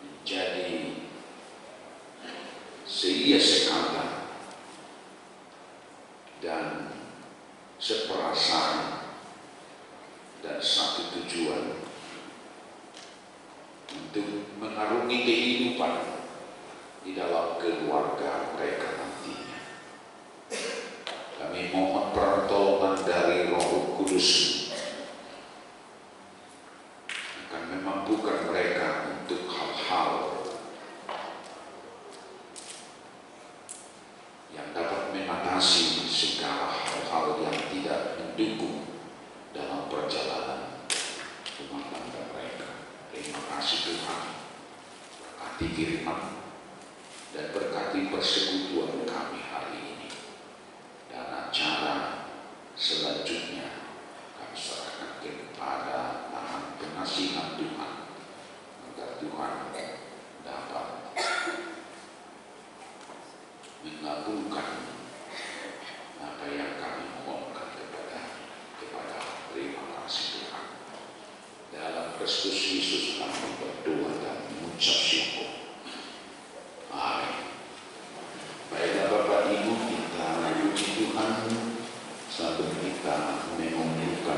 menjadi seia sekata dan seperasaan dan satu tujuan untuk mengarungi kehidupan di dalam keluarga mereka nantinya. Kami mohon pertolongan dari Roh Kudus akan memampukan mereka untuk hal-hal yang dapat mengatasi segala hal-hal yang tidak mendukung dalam perjalanan rumah tangga mereka. Terima kasih Tuhan, berkati firman dan berkati persekutuan kami hari ini, dan acara selanjutnya kami serahkan kepada tangan pengasihan Tuhan, agar Tuhan dapat mengabulkan apa yang kami mohonkan kepada terima kasih Tuhan. Dalam Kristus Yesus kami berdoa dan mengucap syukur. Amin. Baiklah Bapak Ibu, kita puji Tuhan sambil kita mengumpulkan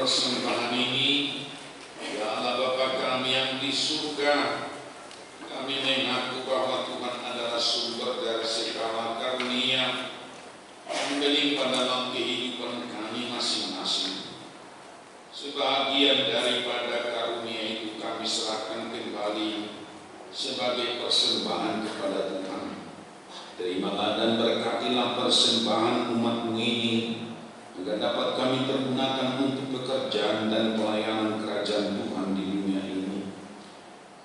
persembahan ini, ya Allah Bapa kami yang di surga, kami mengaku bahwa Tuhan adalah sumber dari segala karunia yang melimpah dalam kehidupan kami masing-masing. Sebagian daripada karunia itu kami serahkan kembali sebagai persembahan kepada Tuhan. Terimalah dan berkatilah persembahan umat-Mu ini, agar dapat kami pergunakan untuk pekerjaan dan pelayanan kerajaan Tuhan di dunia ini.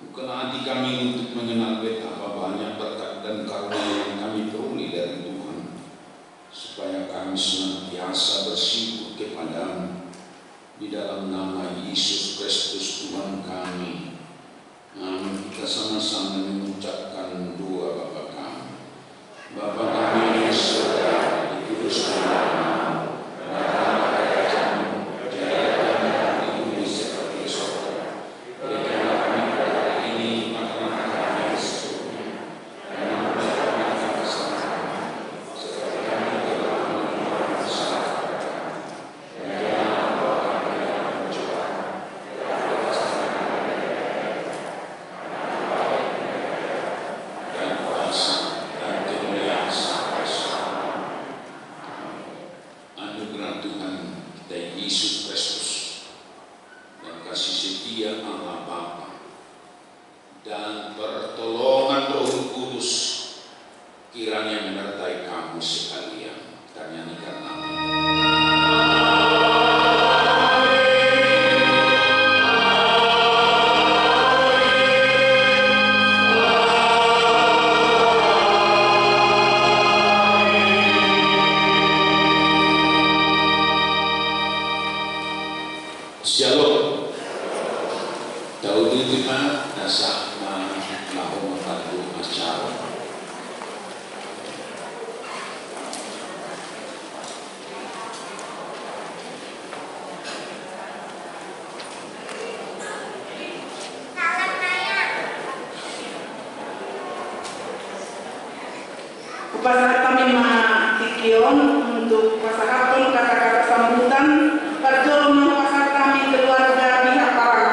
Bukalah hati kami untuk mengenal betapa banyak berkat dan karunia yang kami peroleh dari Tuhan, supaya kami senantiasa bersyukur kepada-Mu. Di dalam nama Yesus Kristus Tuhan kami. Amin. Kita sama-sama mengucapkan doa Bapa kami. Bapa kami yang di surga, dikuduskan namamu. Datanglah kerajaan-Mu, jadilah kehendakmu di bumi seperti di surga. Berikanlah kami pada hari ini makanan kami yang secukupnya, dan ampunilah kami akan kesalahan kami, seperti kami juga mengampuni orang yang bersalah kepada kami. Dan janganlah membawa kami dalam pencobaan, tetapi lepaskanlah kami dari yang jahat. Dan kuasa dan kemuliaan sampai selamanya. Anugerah Tuhan kita Yesus Kristus dan kasih setia Allah Bapa dan pertolongan Roh Kudus kiranya menyertai kamu sekalian. Kita nyanyikan amin. Shalom. Tahu lima nasa lahum tadu masyarakat. Upacara kami Tikion untuk pasahaton kata-kata sambutan perjalanan pasar kami keluarga pihak para.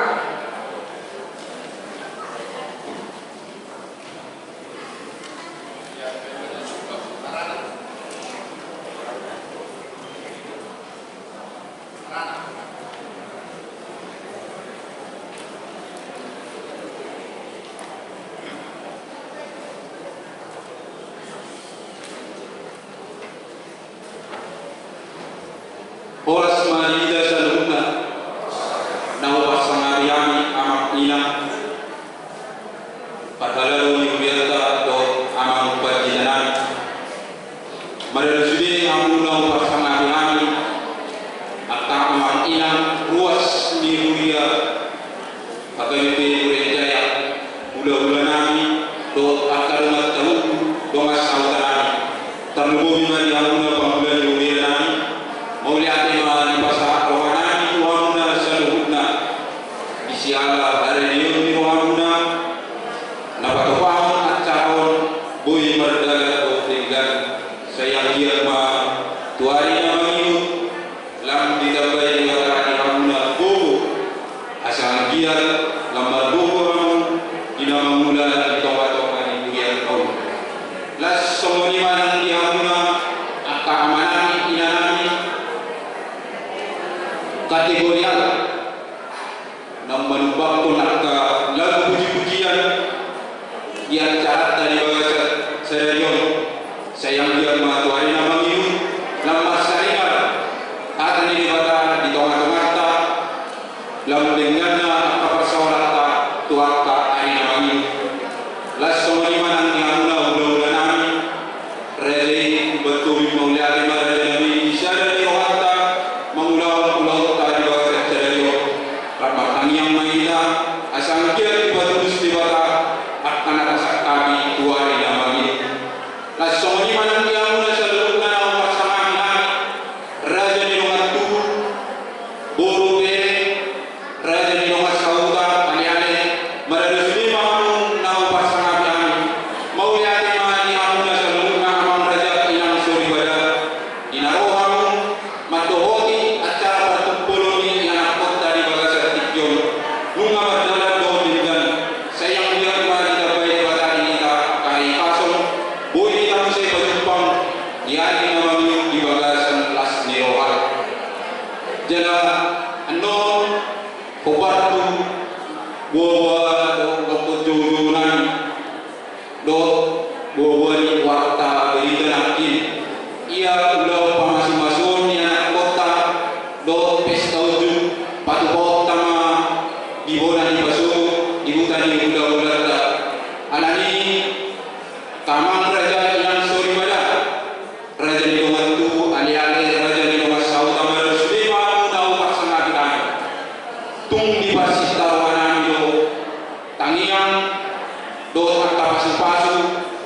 Oras marida sa luna na upasangariami amak ina padahal ni biarta do amak paginanan marelusudi amuna upasangariami at amak ina ruas ni huria pagayuti urejaya ula-ula nami do akarumat tahu dongas sautanami terlubuhi mari amuna pambulan ni huria nami Mauliati mari pasah rohanani Tuhanuna saluhutna isiala hari ini Tuhanuna napatupahon at cahon buhi mardagat o tinggal sayang ma tuari na manginut lam ditabay ni matani hamuna buhu asal giat lambar buhu ramu dinamamula ditawatokan ni buhian kau las somoniman di hamuna akka amanani inanani kategorial nang menumpang nakka lagu puji-pujian yang cahat dari bahasa serion sayang dia matuari nama minum lama saringan akan ini bata di tengah-tengah ta lam dengannya apa persoalan tuaka ani nama minum las somoni manang ni amuna ulah-ulah nami rele betul maulia lima rele nabi isyara di rohata mengulau-ulau tadi bahasa serion ramak yang maila asal kia dibatu di bata akan rasa kami tuari nama minum las somoni manang ni amuna salurna pasangan raja di rumah tu buru raja di rumah sauda ali-ali maradusni mamu nau pasangan kami mau lihat mani amuna salurna amam raja ilang suri bada inarohamu matohoti acara bertumpuluni yang jala anon kobartu buah do jojonan do buah di warta berita nakin ia ulau pangasuh-masuh ni anak kota do pesta ujuk patu kota ma dibonan di basuh ibu tani udah alani tamang raja yang suri pada raja di rumah tu ali-ali raja di rumah saud amal sulaiman nau paksana kita tung di pasir tawanan do tangiang do tak pasu-pasu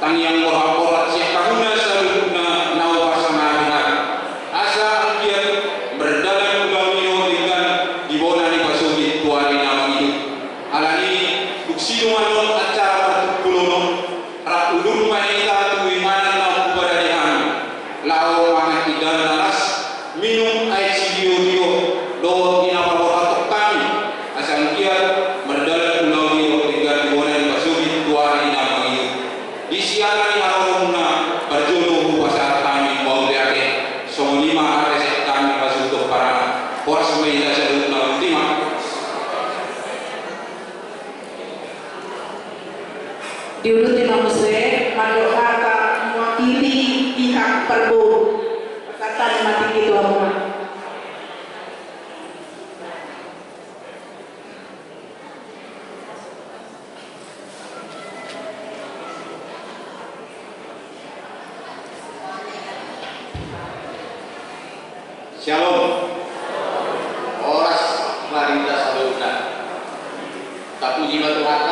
tangiang morat-morat siap kahuna saluna nau paksana kita asa dia berdalam gawino dengan dibonan di pasugi tuari nama itu alani buksi dumanon acara pertukulono rak ulur manita tu imanan na kepada Tuhan lau mangat idan naras minum air sidio do ina paboratok kami asal kia berdalam pulau dio dengan dibonan pasugi tuari nama itu di siaran harumna berjodoh pasar kami mau liake songlima resep kami pasugi para kuas meja sedutna ultima. Diurut Imam Muslim, Madokata mewakili pihak perburu. Kata mati gitu Allah. Shalom. Oras Marinda Saluna. Tapi jiwa Tuhan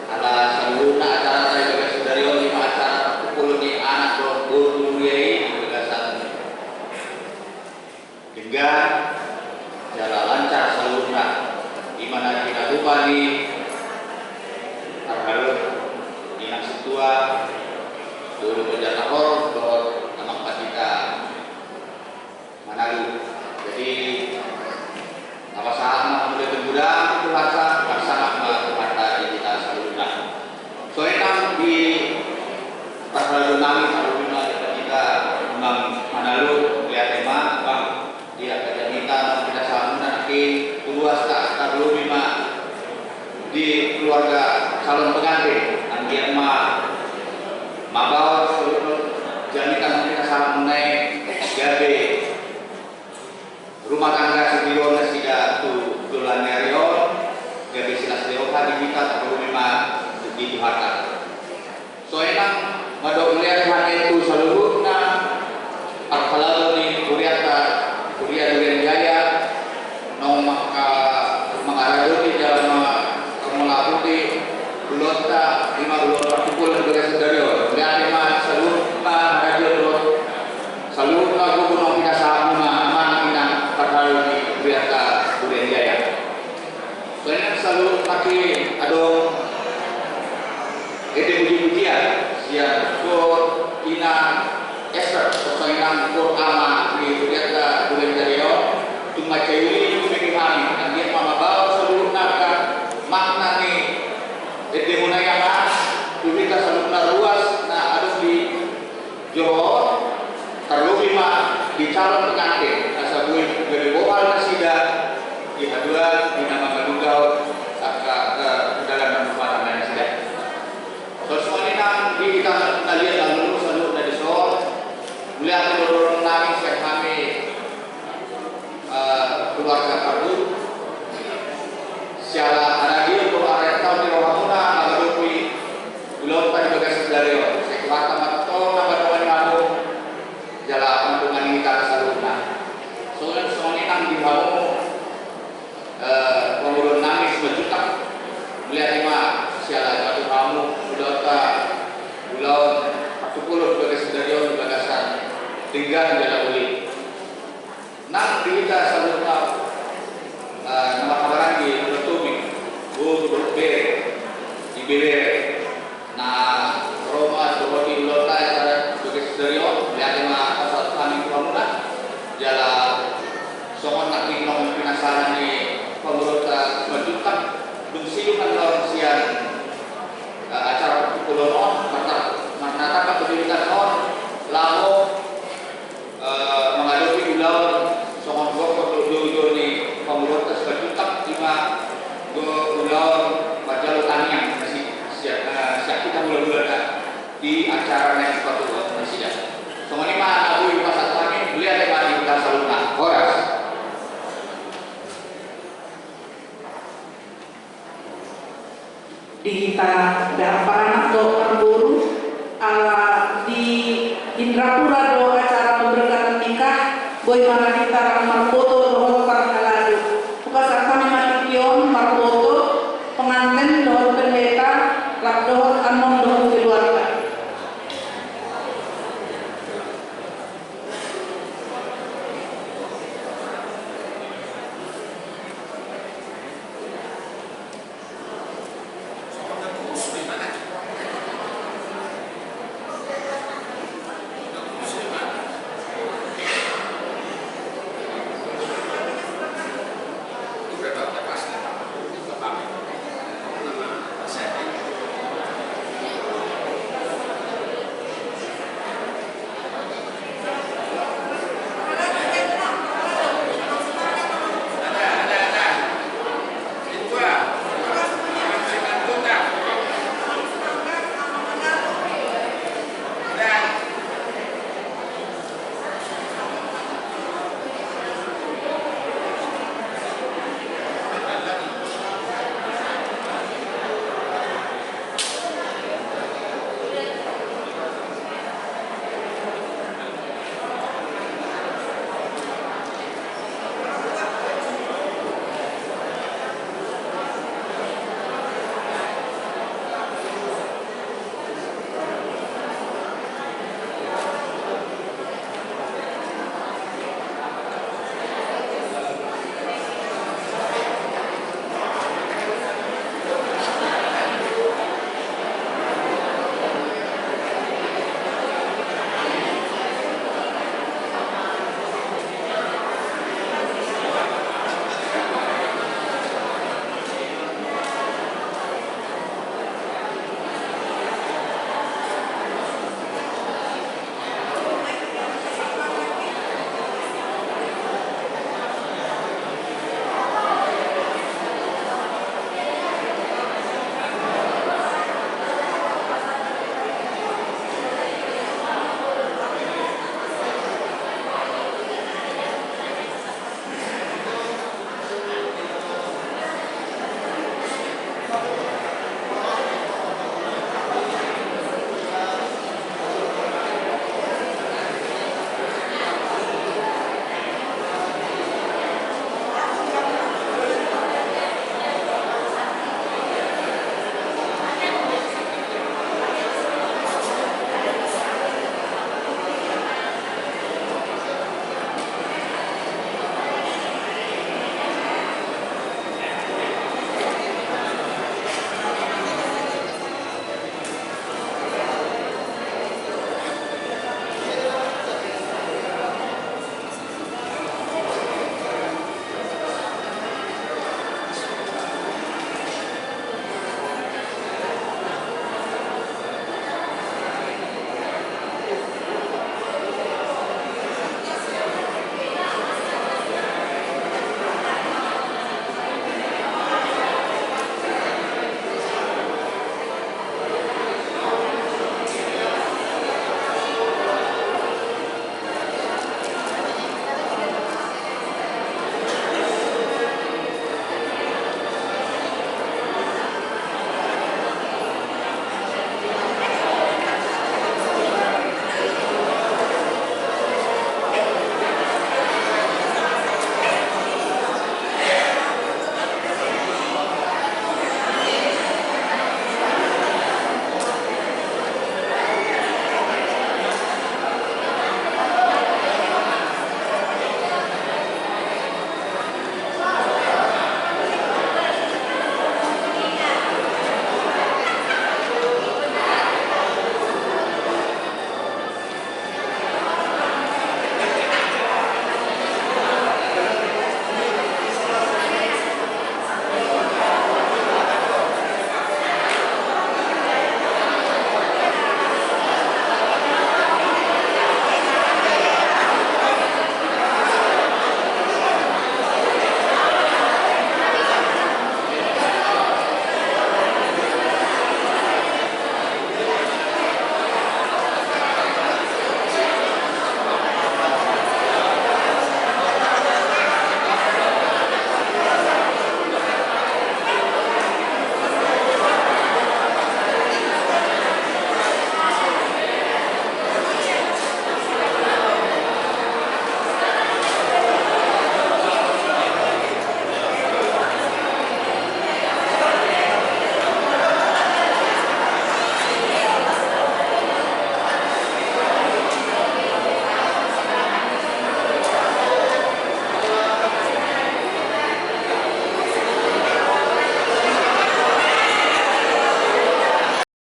ala Saluna acara saya juga saudari lima acara pukul di anak guru yai berdasarkan hingga jalan lancar Saluna di mana kita lupa di Arhalun di Nasitua dulu berjata hor buat anak kita Manado. Jadi apa saat mulai bergudang itu rasa bersama kepada kita Saluna. Soalnya di perjalanan Saluna kita memang Manado lihat tema bang dia kerja kita Saluna nanti luas tak belum lima di keluarga calon pengantin anjir mabau seluruh jaminan kita Saluna gabe rumah tangga sebelum tidak tu bulan Rio gabe silas Rio hari kita tak perlu memang dituharkan. Soalnya madok melihat hari itu seluruhnya kalau di Kuria dengan Jaya nong maka mengarah di jalan Kemulah Putih Bulota 5 bulan terpukul dengan saudara lihat lima seluruhnya radio dulu seluruhnya gubernur kita sama terlalu di Kuria Jaya. Soalnya selalu pakai adong puji-pujian siang kur ina Esther soalnya kur ama di Kuria Jaya cuma cewek itu bikin kami dan dia mama bawa seluruh naga makna nih mulai yang mas kita seluruh luas nah ada di Johor terlalu lima di calon pengantin asal gue dari bawah nasida di haduan di nama Madugau ke dalam rumah tangga nasida. Terus semuanya di kita lihat lalu seluruh dari Johor melihat seluruh nangis yang kami keluarga Pardu siala radio untuk area tahun di Rohamuna Nagarupi belum tadi bagai dari saya keluarga matong nama teman kamu jalan pendungan kita Saluna. Soalnya semuanya di kamu pemurun nangis berjuta melihat lima siala jatuh kamu budota bulan 40 bagai sedario di bagasan tinggal jalan uli. Nang kita Saluna nama kabaran di Bertumi Bere di Bere nah Roma seperti budota sebagai sedario melihat lima asal kami pemula jalan songon nak nong pinasaran ni pemurut berjuta dungsilukan lawan sian acara pukulonon mata pendidikan non lalu menghadapi lawan songon di kita para anak do guru